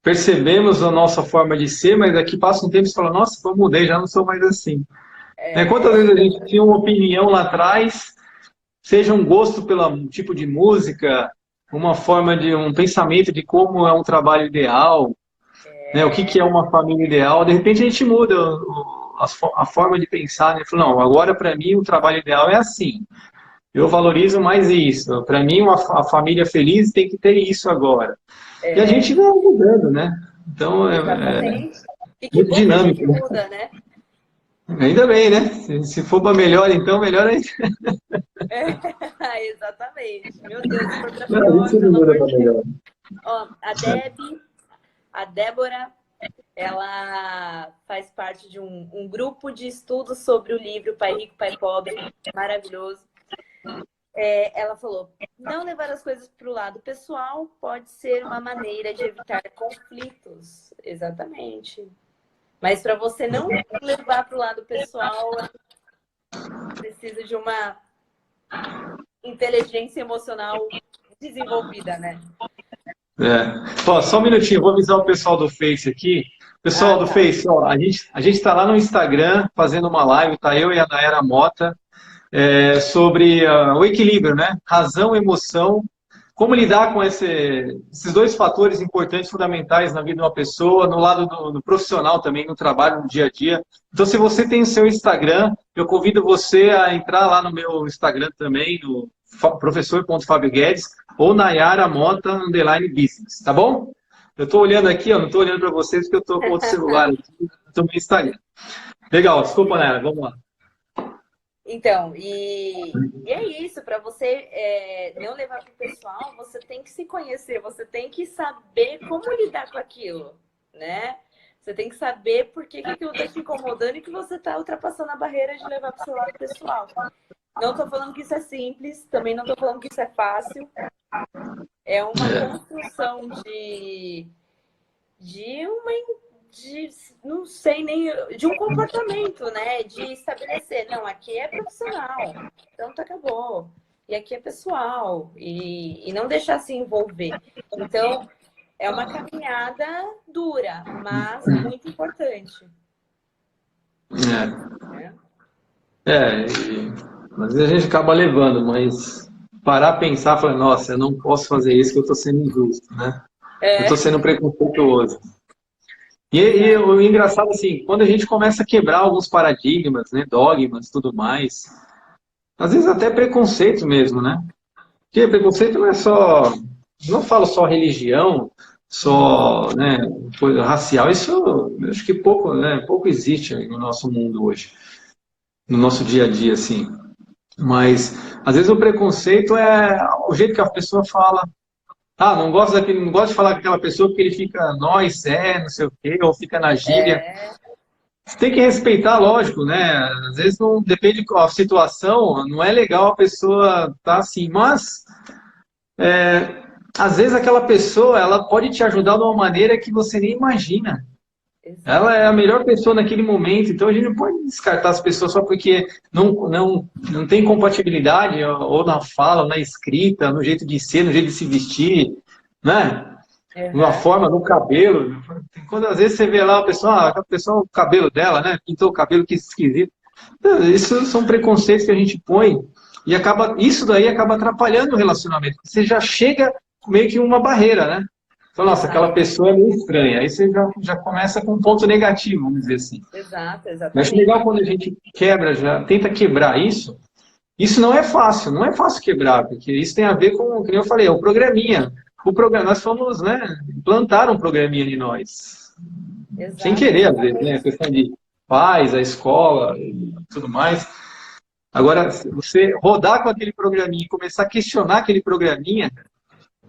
S2: percebemos a nossa forma de ser, mas daqui passa um tempo e você fala, nossa, eu mudei, já não sou mais assim. Quantas vezes a gente tinha uma opinião lá atrás, seja um gosto pelo tipo de música, uma forma de um pensamento de como é um trabalho ideal, né? O que é uma família ideal, de repente a gente muda a forma de pensar, né? Fala, não, agora para mim o trabalho ideal é assim. Eu valorizo mais isso. Para mim, a família feliz tem que ter isso agora. E a gente vai mudando, né? Então,
S1: e que
S2: muito dinâmico.
S1: Que muda, né?
S2: Ainda bem, né? Se for para melhor, então, melhor ainda.
S1: Exatamente. Meu Deus, se for
S2: para melhor.
S1: Ó, a Débora ela faz parte de um grupo de estudos sobre o livro Pai Rico, Pai Pobre, maravilhoso. Ela falou, não levar as coisas para o lado pessoal pode ser uma maneira de evitar conflitos. Exatamente. Mas para você não levar para o lado pessoal, precisa de uma inteligência emocional desenvolvida, né?
S2: Ó, só um minutinho, vou avisar o pessoal do Face aqui. Pessoal do
S1: Tá.
S2: Face, ó, a gente está lá no Instagram fazendo uma live, tá eu e a Nayara Mota, sobre o equilíbrio, né? Razão, emoção, como lidar com esses dois fatores importantes, fundamentais na vida de uma pessoa, no lado do profissional também, no trabalho, no dia a dia. Então, se você tem o seu Instagram, eu convido você a entrar lá no meu Instagram também, no professor.fabio Guedes, ou Nayara Mota, _business, tá bom? Eu estou olhando aqui, ó, não estou olhando para vocês porque eu estou com outro celular aqui, no meu Instagram. Legal, desculpa, Nayara, vamos lá.
S1: Então, e é isso, para você não levar para o pessoal, você tem que se conhecer, você tem que saber como lidar com aquilo, né? Você tem que saber por que aquilo está te incomodando e que você está ultrapassando a barreira de levar para o seu lado pessoal. Não estou falando que isso é simples, também não estou falando que isso é fácil. É uma construção não sei nem, de um comportamento, né? De estabelecer, não, aqui é profissional, pronto, acabou. E aqui é pessoal, e não deixar se envolver. Então, é uma caminhada dura, mas muito importante.
S2: Às vezes a gente acaba levando, mas parar a pensar, falar, nossa, eu não posso fazer isso que eu estou sendo injusto, né? Eu estou sendo preconceituoso. E o engraçado, assim, quando a gente começa a quebrar alguns paradigmas, né, dogmas, tudo mais, às vezes até preconceito mesmo, né? Porque preconceito não é só, não falo só religião, só, né, coisa racial, isso eu acho que pouco, né, pouco existe no nosso mundo hoje, no nosso dia a dia, assim. Mas, às vezes o preconceito é o jeito que a pessoa fala. Ah, não gosto daquele, não gosto de falar com aquela pessoa porque ele fica nós, não sei o quê, ou fica na gíria. Você tem que respeitar, lógico, né? Às vezes não depende da situação, não é legal a pessoa estar assim, mas às vezes aquela pessoa, ela pode te ajudar de uma maneira que você nem imagina. Ela é a melhor pessoa naquele momento, então a gente não pode descartar as pessoas só porque não tem compatibilidade ou na fala, ou na escrita, no jeito de ser, no jeito de se vestir, né? Uma forma, no cabelo. Quando às vezes você vê lá a pessoa, o cabelo dela, né? Pintou o cabelo, que esquisito. Isso são preconceitos que a gente põe e isso daí acaba atrapalhando o relacionamento. Você já chega meio que uma barreira, né? Então, nossa, aquela pessoa é meio estranha. Aí você já começa com um ponto negativo, vamos dizer assim.
S1: Exato, exatamente.
S2: Mas acho legal quando a gente quebra, já tenta quebrar isso. Isso não é fácil, não é fácil quebrar, porque isso tem a ver com, como eu falei, o programinha. Nós fomos, né, implantar um programinha em nós. Exato. Sem querer, às vezes, né? A questão de pais, a escola e tudo mais. Agora, você rodar com aquele programinha e começar a questionar aquele programinha,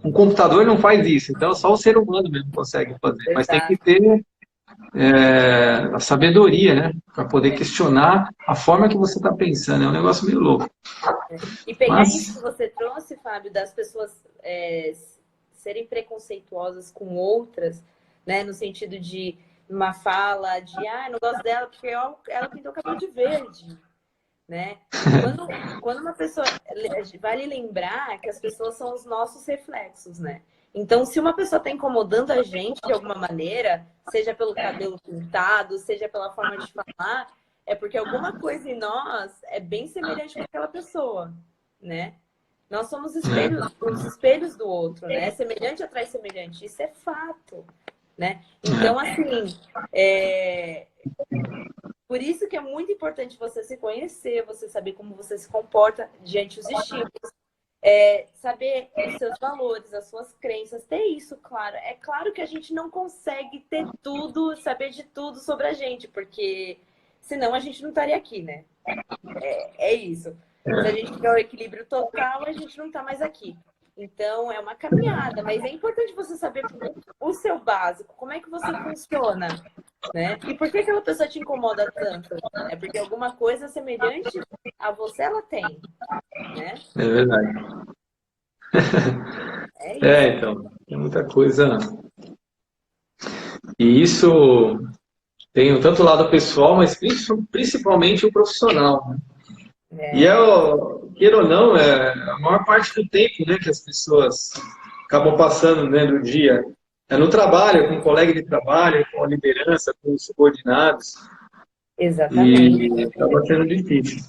S2: um computador não faz isso, então só o ser humano mesmo consegue fazer. Exato. Mas tem que ter a sabedoria, né? Para poder questionar a forma que você está pensando. É um negócio meio louco.
S1: E pegar isso que você trouxe, Fábio, das pessoas serem preconceituosas com outras, né? No sentido de uma fala de, não gosto dela porque ela pintou o cabelo de verde, né? Quando uma pessoa... Vale lembrar que as pessoas são os nossos reflexos, né? Então, se uma pessoa está incomodando a gente de alguma maneira, seja pelo cabelo pintado, seja pela forma de falar, é porque alguma coisa em nós é bem semelhante com aquela pessoa, né? Nós somos os espelhos do outro, né? Semelhante atrai semelhante, isso é fato, né? Então, assim, por isso que é muito importante você se conhecer, você saber como você se comporta diante dos estímulos, saber os seus valores, as suas crenças, ter isso claro. É claro que a gente não consegue ter tudo, saber de tudo sobre a gente, porque senão a gente não estaria aqui, né? É isso. Se a gente tiver o equilíbrio total, a gente não está mais aqui. Então, é uma caminhada, mas é importante você saber o seu básico, como é que você funciona, né? E por que aquela pessoa te incomoda tanto? É porque alguma coisa semelhante a você ela tem, né?
S2: É verdade.
S1: É isso.
S2: Então, tem muita coisa. E isso tem tanto o lado pessoal, mas principalmente o profissional, né? E
S1: É,
S2: queira ou não, a maior parte do tempo, né, que as pessoas acabam passando, né, do dia é no trabalho, com o colega de trabalho, com a liderança, com os subordinados,
S1: exatamente.
S2: e acaba sendo difícil.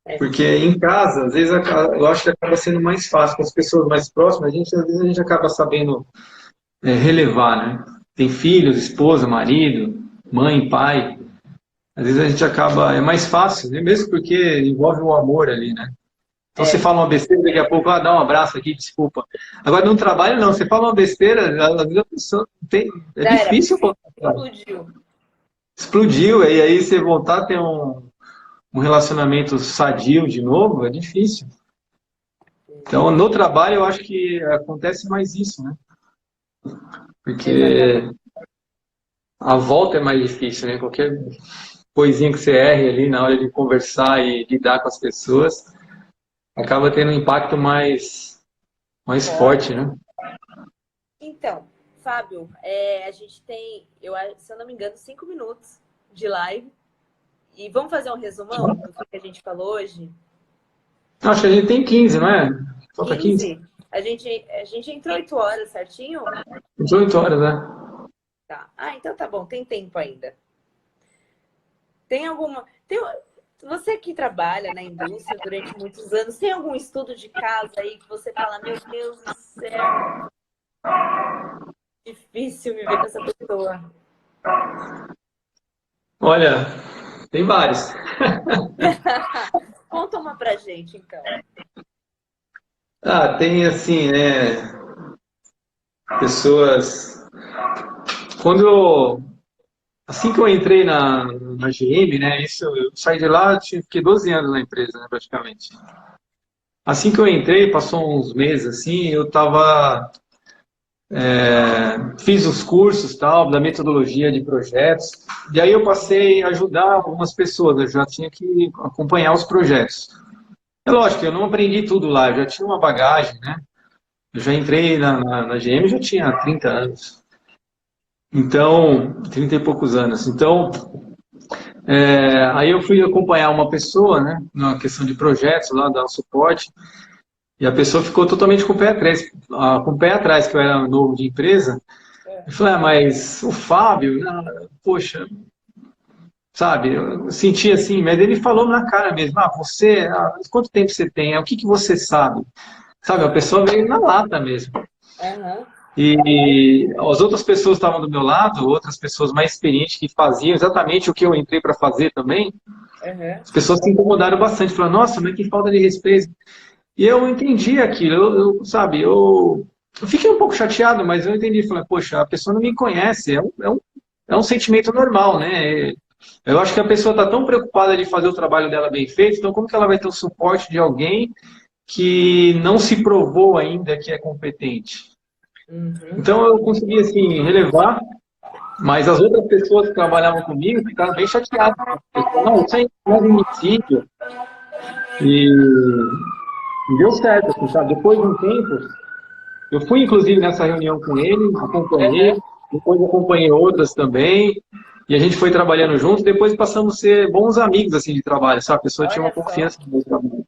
S1: É,
S2: Porque em casa, às vezes, eu acho que acaba sendo mais fácil com as pessoas mais próximas, às vezes a gente acaba sabendo relevar, né? Tem filhos, esposa, marido, mãe, pai. Às vezes a gente acaba, é mais fácil, né? Mesmo porque envolve o amor ali, né? Então você
S1: é.
S2: fala uma besteira, daqui a pouco, dá um abraço aqui, desculpa. Agora, no trabalho, não. Você fala uma besteira, às vezes a pessoa tem. É
S1: Já era,
S2: difícil voltar.
S1: explodiu.
S2: Explodiu, e aí você voltar a ter um relacionamento sadio de novo, é difícil. Então, no trabalho, eu acho que acontece mais isso, né?
S1: Exatamente.
S2: Porque a volta é mais difícil, né? Qualquer coisinha que você erre ali na hora de conversar e lidar com as pessoas, acaba tendo um impacto mais forte,
S1: Forte.
S2: né?
S1: Então, Fábio, a gente tem, se eu não me engano, 5 minutos de live. E vamos fazer um resumão do que a gente falou hoje?
S2: Acho que a gente tem 15, não é? Falta 15.
S1: 15. A gente entrou 8 horas, certinho?
S2: 18 horas, né?
S1: Tá. Ah, então tá bom, tem tempo ainda. Tem alguma. Você que trabalha na indústria durante muitos anos, tem algum estudo de caso aí que você fala, meu Deus do céu, difícil me ver com essa pessoa?
S2: Olha, tem vários.
S1: Conta uma pra gente, então.
S2: Tem assim, né? Pessoas. Quando assim que eu entrei na GM, né? Eu saí de lá, fiquei 12 anos na empresa, né, praticamente. Assim que eu entrei, passou uns meses assim, eu estava fiz os cursos tal da metodologia de projetos e aí eu passei a ajudar algumas pessoas. Eu já tinha que acompanhar os projetos. É lógico, eu não aprendi tudo lá, eu já tinha uma bagagem, né? Eu já entrei na GM, já tinha 30 anos. Então, 30 e poucos anos. Então, aí eu fui acompanhar uma pessoa, né, na questão de projetos lá, dar um suporte, e a pessoa ficou totalmente com o pé atrás, que eu era novo de empresa. Eu falei, mas o Fábio, poxa, sabe, eu senti assim, mas ele falou na cara mesmo, quanto tempo você tem? O que que você sabe? Sabe, a pessoa veio na lata mesmo.
S1: Aham.
S2: E as outras pessoas estavam do meu lado, outras pessoas mais experientes que faziam exatamente o que eu entrei para fazer também,
S1: Aham.
S2: as pessoas se incomodaram bastante, falaram, nossa, mas que falta de respeito. E eu entendi aquilo, sabe, eu fiquei um pouco chateado, mas eu entendi, falei, poxa, a pessoa não me conhece, é um sentimento normal, né? Eu acho que a pessoa está tão preocupada de fazer o trabalho dela bem feito, então como que ela vai ter o suporte de alguém que não se provou ainda que é competente?
S1: Uhum.
S2: Então eu consegui, assim, relevar, mas as outras pessoas que trabalhavam comigo ficaram bem chateadas. Não, isso aí não é admissível. E deu certo, assim, sabe? Depois de um tempo, eu fui inclusive nessa reunião com ele,
S1: Aham.
S2: acompanhei, depois acompanhei outras também, e a gente foi trabalhando juntos, depois passamos a ser bons amigos, assim, de trabalho, sabe? A pessoa tinha uma
S1: Olha só.
S2: confiança no meu trabalho.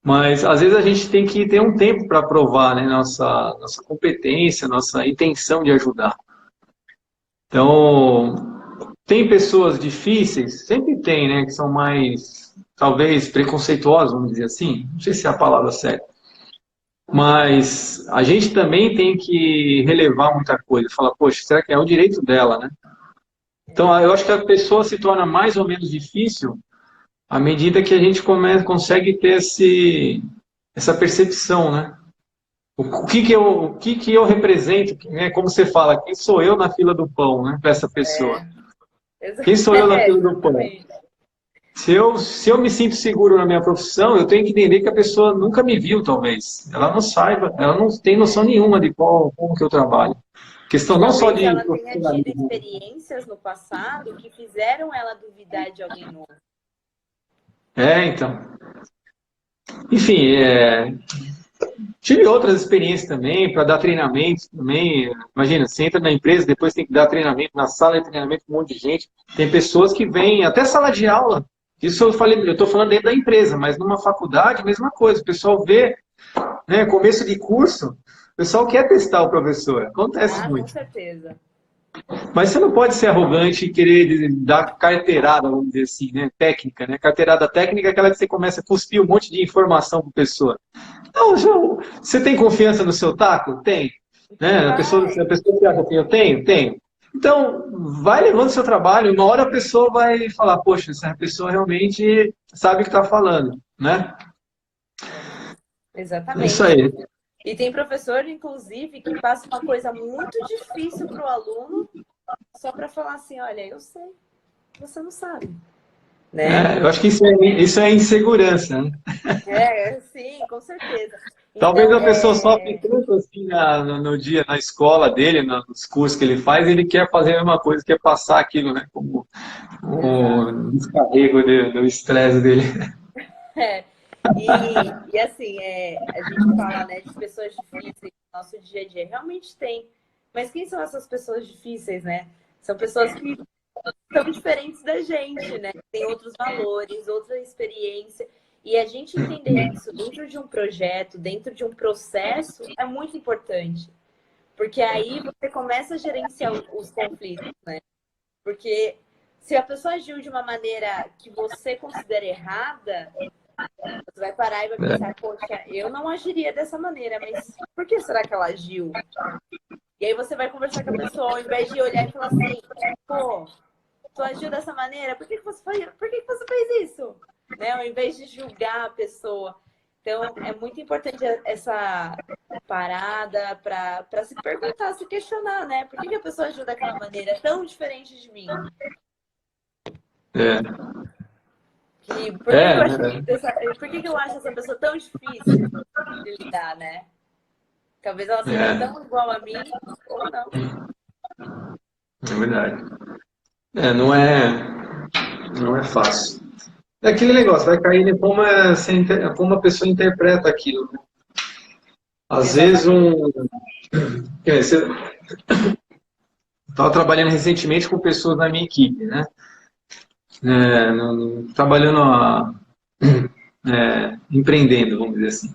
S2: Mas, às vezes, a gente tem que ter um tempo para provar, né, nossa competência, nossa intenção de ajudar. Então, tem pessoas difíceis, sempre tem, né, que são mais, talvez, preconceituosas, vamos dizer assim. Não sei se é a palavra certa. Mas a gente também tem que relevar muita coisa. Falar, poxa, será que é o direito dela, né? Então, eu acho que a pessoa se torna mais ou menos difícil à medida que a gente consegue ter essa percepção, né? O que que eu represento, né? Como você fala, quem sou eu na fila do pão, né? Para essa pessoa.
S1: É,
S2: Quem sou eu na fila do pão?
S1: exatamente.
S2: Se eu me sinto seguro na minha profissão, eu tenho que entender que a pessoa nunca me viu, talvez. Ela não saiba, ela não tem noção nenhuma de como que eu trabalho.
S1: E
S2: Questão não só
S1: talvez
S2: de
S1: ela tenha tido
S2: profissionalismo.
S1: experiências no passado que fizeram ela duvidar de alguém novo.
S2: Então. Enfim, tive outras experiências também, para dar treinamento também. Imagina, você entra na empresa, depois tem que dar treinamento, na sala de treinamento, um monte de gente. Tem pessoas que vêm, até sala de aula. Isso eu falei, eu estou falando dentro da empresa, mas numa faculdade, mesma coisa. O pessoal vê, né, começo de curso, o pessoal quer testar o professor. Acontece
S1: Ah, com
S2: muito.
S1: certeza.
S2: Mas você não pode ser arrogante e querer dar carteirada, vamos dizer assim, né? Técnica, né? Carteirada técnica é aquela que você começa a cuspir um monte de informação para a pessoa. Não, João, você tem confiança no seu taco? Tem.
S1: Então
S2: Né?
S1: vai.
S2: A pessoa que acha que eu tenho? Tenho. Então, vai levando o seu trabalho, uma hora a pessoa vai falar, poxa, essa pessoa realmente sabe o que está falando, né?
S1: É,
S2: É isso
S1: exatamente.
S2: aí.
S1: E tem professor, inclusive, que passa uma coisa muito difícil para o aluno só para falar assim, olha, eu sei, você não sabe, né?
S2: Eu acho que isso é insegurança, né?
S1: Sim, com certeza.
S2: Talvez
S1: Então,
S2: a pessoa sofre tanto assim no dia, na escola dele, nos cursos que ele faz, ele quer fazer a mesma coisa, quer passar aquilo, né? Como
S1: exato.
S2: o descarrego do estresse dele.
S1: É. E assim, a gente fala, né, de pessoas difíceis no nosso dia a dia. Realmente tem. Mas quem são essas pessoas difíceis, né? São pessoas que são diferentes da gente, né? Tem outros valores, outra experiência. E a gente entender isso dentro de um projeto, dentro de um processo, é muito importante. Porque aí você começa a gerenciar os conflitos, né? Porque se a pessoa agiu de uma maneira que você considera errada, você vai parar e vai pensar, poxa, eu não agiria dessa maneira, mas por que será que ela agiu? E aí você vai conversar com a pessoa, ao invés de olhar e falar assim, pô, tu agiu dessa maneira, por que você fez isso? Né? Ao invés de julgar a pessoa. Então, é muito importante essa parada para se perguntar, se questionar, né? Por que a pessoa agiu daquela maneira tão diferente de mim?
S2: É, é, é,
S1: Por que eu acho essa pessoa tão difícil de lidar, né? Talvez ela seja
S2: é,
S1: tão igual a mim ou não.
S2: é verdade. Não é fácil. É aquele negócio, vai cair em como a pessoa interpreta aquilo, né? Às vezes
S1: Exatamente.
S2: eu estava trabalhando recentemente com pessoas da minha equipe, né? Trabalhando, empreendendo, vamos dizer assim.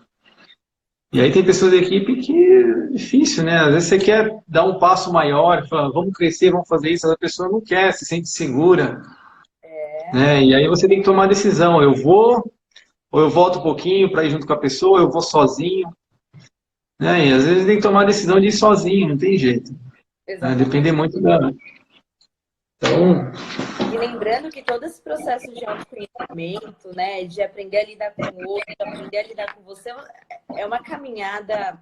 S2: E aí tem pessoas da equipe que é difícil, né? Às vezes você quer dar um passo maior, fala, vamos crescer, vamos fazer isso, a pessoa não quer, se sente segura, né? E aí você tem que tomar a decisão, eu vou, ou eu volto um pouquinho para ir junto com a pessoa, ou eu vou sozinho, né? E às vezes tem que tomar a decisão de ir sozinho, não tem jeito, né? Depender
S1: Exatamente.
S2: muito da... Então,
S1: E lembrando que todo esse processo de autoconhecimento, né, de aprender a lidar com o outro, de aprender a lidar com você, é uma caminhada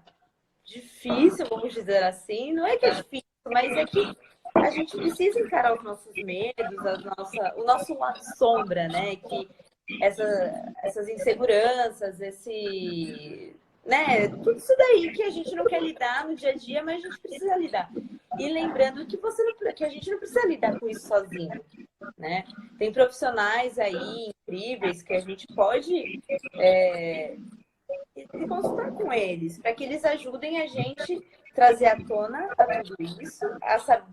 S1: difícil, vamos dizer assim. Não é que é difícil, mas é que a gente precisa encarar os nossos medos, o nosso lado sombra, né? Que essas inseguranças, né? Tudo isso daí que a gente não quer lidar no dia a dia, mas a gente precisa lidar. E lembrando que que a gente não precisa lidar com isso sozinho, né? Tem profissionais aí incríveis que a gente pode consultar com eles, para que eles ajudem a gente trazer à tona a tudo isso,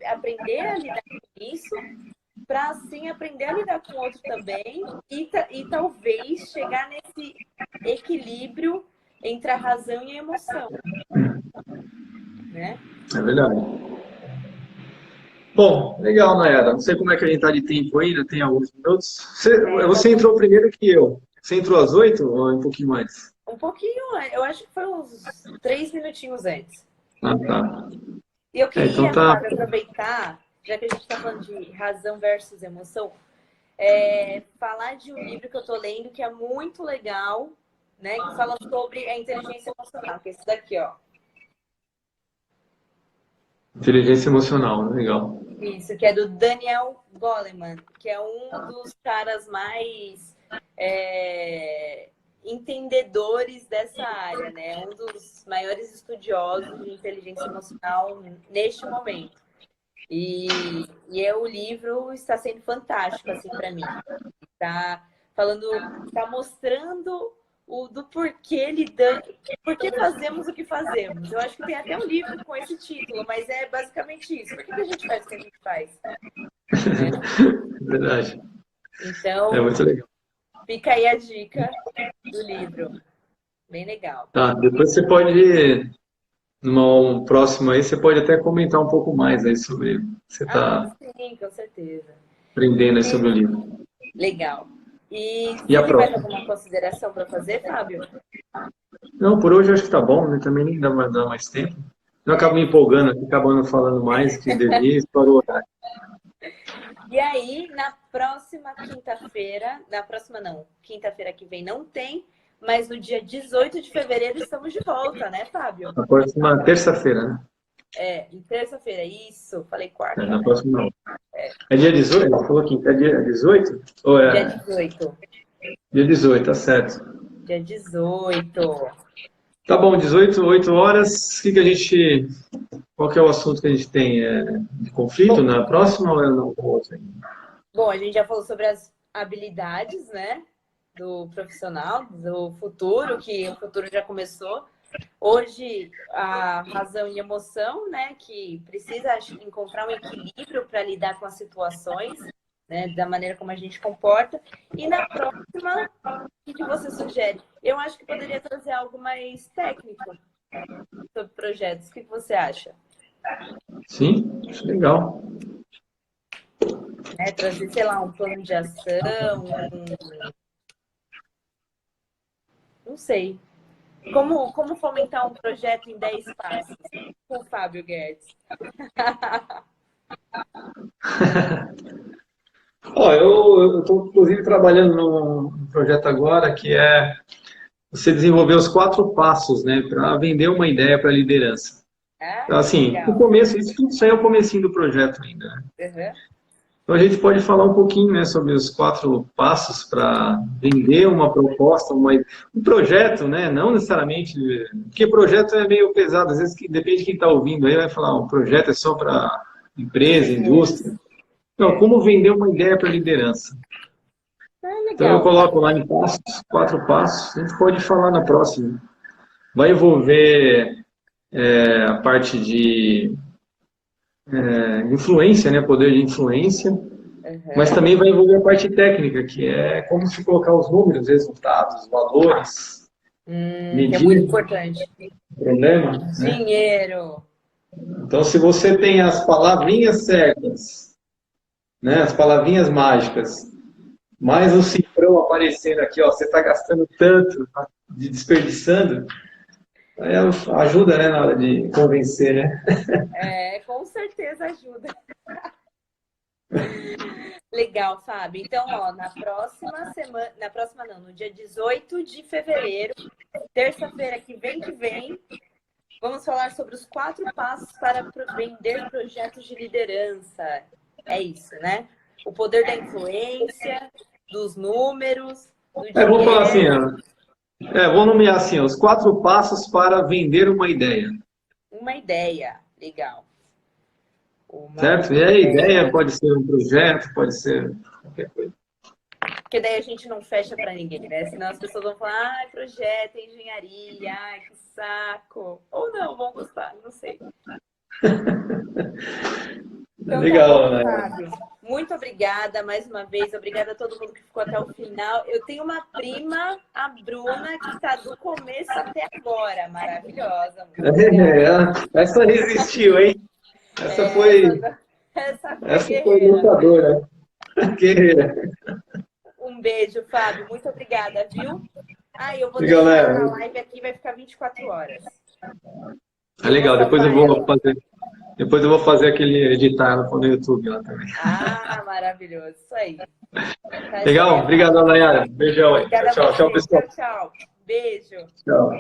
S1: aprender a lidar com isso, para assim aprender a lidar com o outro também e talvez chegar nesse equilíbrio entre a razão e a emoção, né?
S2: é verdade. Bom, legal, Nayara. Não sei como é que a gente está de tempo ainda, tem alguns minutos.
S1: Já
S2: Você
S1: tô
S2: entrou primeiro que eu. Você entrou às 8 ou um pouquinho antes?
S1: um pouquinho, eu acho que foi uns 3 minutinhos antes.
S2: Ah, tá.
S1: E eu
S2: Então
S1: queria,
S2: tá.
S1: Fábio, aproveitar, já que a gente está falando de razão versus emoção, falar de um livro que eu estou lendo que é muito legal, né? Que fala sobre a inteligência emocional, que é esse daqui, ó.
S2: Inteligência emocional, legal.
S1: Isso, que é do Daniel Goleman, que é um dos caras mais entendedores dessa área, né? Um dos maiores estudiosos de inteligência emocional neste momento. E o livro está sendo fantástico, assim, para mim. Está falando, está mostrando do porquê por que fazemos o que fazemos. Eu acho que tem até um livro com esse título, mas é basicamente isso. Por que a gente faz o que a gente faz?
S2: Verdade.
S1: Então,
S2: é muito legal.
S1: Fica aí a dica do livro. Bem legal.
S2: Tá, depois você pode, num próximo aí, você pode até comentar um pouco mais aí sobre o que você está
S1: sim, com certeza.
S2: aprendendo aí sobre o livro.
S1: Legal. E
S2: a
S1: você tem mais
S2: próxima?
S1: alguma consideração para fazer, Fábio?
S2: Não, por hoje eu acho que tá bom, né? Também nem dá mais tempo. Eu acabo me empolgando aqui, acabando falando mais que devia, para o horário.
S1: E aí, na próxima quinta-feira, quinta-feira que vem não tem, mas no dia 18 de fevereiro estamos de volta, né, Fábio?
S2: Na próxima terça-feira, né?
S1: Em terça-feira, isso. Falei quarta.
S2: Na
S1: né?
S2: próxima não. É dia 18? Ele falou que é dia 18? Ou é...
S1: Dia 18.
S2: Dia 18, tá certo.
S1: Dia 18.
S2: Tá bom, 18, 8 horas. O que a gente... Qual que é o assunto que a gente tem? De conflito na próxima ou é no outro?
S1: Bom, a gente já falou sobre as habilidades, né? Do profissional, do futuro, que o futuro já começou. Hoje, a razão e emoção, né? Que precisa encontrar um equilíbrio para lidar com as situações, né? Da maneira como a gente comporta. E na próxima, o que você sugere? Eu acho que poderia trazer algo mais técnico sobre projetos. O que você acha?
S2: Sim, acho legal.
S1: Trazer, sei lá, um plano de ação, não sei. Como fomentar um projeto em 10 passos? Com o Fábio Guedes.
S2: Eu estou, inclusive, trabalhando num projeto agora que é você desenvolver os 4 passos, né, para vender uma ideia para a liderança. Então, assim,
S1: legal.
S2: no começo, isso aí é o comecinho do projeto ainda. Né?
S1: Uhum.
S2: Então, a gente pode falar um pouquinho, né, sobre os 4 passos para vender uma proposta, um projeto, né, não necessariamente, porque projeto é meio pesado, às vezes depende de quem está ouvindo aí, vai falar, um projeto é só para empresa, indústria. Não, como vender uma ideia para a liderança. Então, eu coloco lá em passos, 4 passos, a gente pode falar na próxima. Vai envolver a parte de influência, né, poder de influência, mas também vai envolver a parte técnica, que é como se colocar os números, resultados, valores, medir,
S1: que é muito importante.
S2: Problema.
S1: Dinheiro.
S2: Né? Então, se você tem as palavrinhas certas, né, as palavrinhas mágicas, mais o cifrão aparecendo aqui, ó, você está gastando tanto, desperdiçando, ajuda, né, na hora de convencer, né?
S1: Com certeza ajuda. Legal, Fábio. Então, na próxima semana, no dia 18 de fevereiro, terça-feira que vem, vamos falar sobre os 4 passos para vender projetos de liderança. É isso, né? O poder da influência, dos números, do dinheiro.
S2: Vou falar assim, vou nomear assim, os 4 passos para vender uma ideia.
S1: Uma ideia, legal.
S2: Certo? E a ideia pode ser um projeto, pode ser qualquer coisa.
S1: Porque daí a gente não fecha para ninguém, né? Senão as pessoas vão falar, projeto, engenharia, que saco. Ou não, vão gostar, não sei. Então,
S2: legal,
S1: tá bom, Fábio. Muito obrigada mais uma vez. Obrigada a todo mundo que ficou até o final. Eu tenho uma prima, a Bruna, que está do começo até agora. Maravilhosa.
S2: Essa resistiu, hein? Essa foi lutadora. Guerreira.
S1: Um beijo, Fábio. Muito obrigada, viu? Eu vou deixar a live aqui, vai ficar 24 horas.
S2: Legal, depois eu vou fazer aquele editar no YouTube lá também.
S1: Maravilhoso. Isso aí.
S2: Legal, obrigado, Nayara. Beijão aí.
S1: Tchau,
S2: pessoal.
S1: Tchau. Beijo.
S2: Tchau.